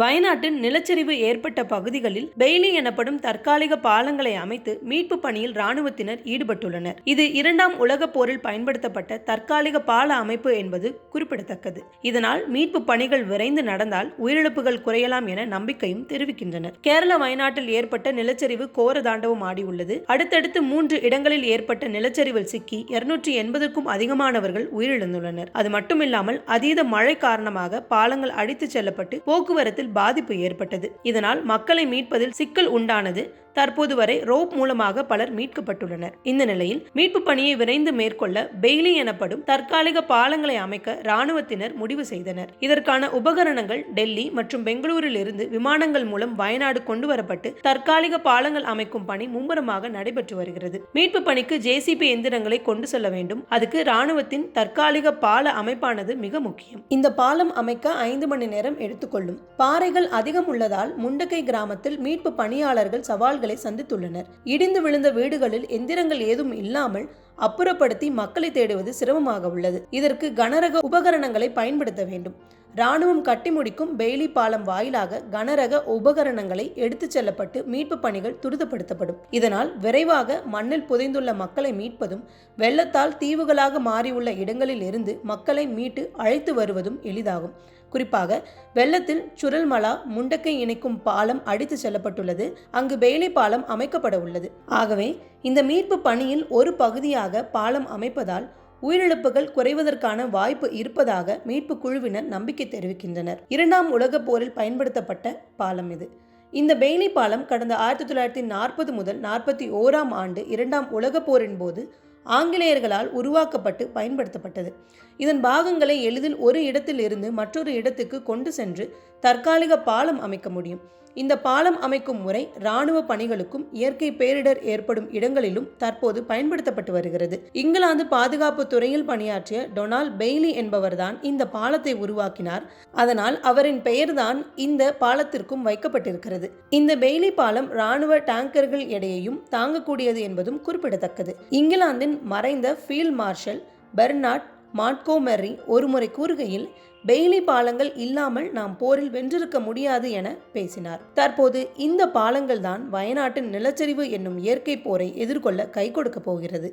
வயநாட்டின் நிலச்சரிவு ஏற்பட்ட பகுதிகளில் பெய்லி எனப்படும் தற்காலிக பாலங்களை அமைத்து மீட்பு பணியில் ராணுவத்தினர் ஈடுபட்டுள்ளனர். இது இரண்டாம் உலகப் போரில் பயன்படுத்தப்பட்ட தற்காலிக பால அமைப்பு என்பது குறிப்பிடத்தக்கது. இதனால் மீட்பு பணிகள் விரைந்து நடந்தால் உயிரிழப்புகள் குறையலாம் என நம்பிக்கையும் தெரிவிக்கின்றனர். கேரள வயநாட்டில் ஏற்பட்ட நிலச்சரிவு கோர தாண்டவம் ஆடியுள்ளது. அடுத்தடுத்து 3 இடங்களில் ஏற்பட்ட நிலச்சரிவில் சிக்கி 280க்கும் அதிகமானவர்கள் உயிரிழந்துள்ளனர். அது மட்டுமில்லாமல் அதீத மழை காரணமாக பாலங்கள் அடித்துச் செல்லப்பட்டு போக்குவரத்தில் பாதிப்பு ஏற்பட்டது. இதனால் மக்களை மீட்பதில் சிக்கல் உண்டானது. தற்போது வரை ரோப் மூலமாக பலர் மீட்கப்பட்டுள்ளனர். இந்த நிலையில் மீட்பு பணியை விரைந்து மேற்கொள்ள பெய்லி எனப்படும் தற்காலிக பாலங்களை அமைக்க ராணுவத்தினர் முடிவு செய்தனர். இதற்கான உபகரணங்கள் டெல்லி மற்றும் பெங்களூரில் இருந்து விமானங்கள் மூலம் வயநாடு கொண்டு வரப்பட்டு தற்காலிக பாலங்கள் அமைக்கும் பணி மும்முரமாக நடைபெற்று வருகிறது. மீட்பு பணிக்கு ஜேசிபி எந்திரங்களை கொண்டு செல்ல வேண்டும். அதுக்கு ராணுவத்தின் தற்காலிக பால அமைப்பானது மிக முக்கியம். இந்த பாலம் அமைக்க 5 மணி நேரம் எடுத்துக்கொள்ளும். பாறைகள் அதிகம் உள்ளதால் முண்டக்கை கிராமத்தில் மீட்பு பணியாளர்கள் சவால்களை சந்தித்துள்ளனர். இடிந்து விழுந்த வீடுகளில் எந்திரங்கள் ஏதும் இல்லாமல் அப்புறப்படுத்தி மக்களை தேடுவது சிரமமாக உள்ளது. இதற்கு கனரக உபகரணங்களை பயன்படுத்த வேண்டும். ராணுவம் கட்டி முடிக்கும் பெய்லி பாலம் வாயிலாக கனரக உபகரணங்களை எடுத்துச் செல்லப்பட்டு மீட்பு பணிகள் துரிதப்படுத்தப்படும். இதனால் விரைவாக மண்ணில் புதைந்துள்ள மக்களை மீட்பதும் வெள்ளத்தால் தீவுகளாக மாறியுள்ள இடங்களில் இருந்து மக்களை மீட்டு அழைத்து வருவதும் எளிதாகும். குறிப்பாக வெள்ளத்தில் சுரல்மலா முண்டக்கை இணைக்கும் பாலம் அடித்து செல்லப்பட்டுள்ளது. அங்கு பெய்லி பாலம் அமைக்கப்பட உள்ளது. ஆகவே இந்த மீட்பு பணியில் ஒரு பகுதியாக பாலம் அமைப்பதால் உயிரிழப்புகள் குறைவதற்கான வாய்ப்பு இருப்பதாக மீட்பு குழுவினர் நம்பிக்கை தெரிவிக்கின்றனர். 2ஆம் உலகப் போரில் பயன்படுத்தப்பட்ட பாலம் இது. இந்த பெய்லி பாலம் கடந்த 1940 முதல் 41ஆம் ஆண்டு 2ஆம் உலகப் போரின் போது ஆங்கிலேயர்களால் உருவாக்கப்பட்டு பயன்படுத்தப்பட்டது. இதன் பாகங்களை எளிதில் ஒரு இடத்தில் இருந்து மற்றொரு இடத்துக்கு கொண்டு சென்று தற்காலிக பாலம் அமைக்க முடியும். இந்த பாலம் அமைக்கும் முறை இராணுவ பணிகளுக்கும் இயற்கை பேரிடர் ஏற்படும் இடங்களிலும் தற்போது பயன்படுத்தப்பட்டு வருகிறது. இங்கிலாந்து பாதுகாப்பு துறையில் பணியாற்றிய டொனால்ட் பெய்லி என்பவர்தான் இந்த பாலத்தை உருவாக்கினார். அதனால் அவரின் பெயர்தான் இந்த பாலத்திற்கும் வைக்கப்பட்டிருக்கிறது. இந்த பெய்லி பாலம் இராணுவ டேங்கர்கள் எடையையும் தாங்கக்கூடியது என்பதும் குறிப்பிடத்தக்கது. இங்கிலாந்தின் மறைந்த ஃபீல்ட் மார்ஷல் பெர்னார்ட் மாண்ட்கோமெரி ஒருமுறை கூறுகையில், பெய்லி பாலங்கள் இல்லாமல் நாம் போரில் வென்றிருக்க முடியாது என பேசினார். தற்போது இந்த பாலங்கள் தான் வயநாட்டின் நிலச்சரிவு என்னும் இயற்கை போரை எதிர்கொள்ள கை கொடுக்க போகிறது.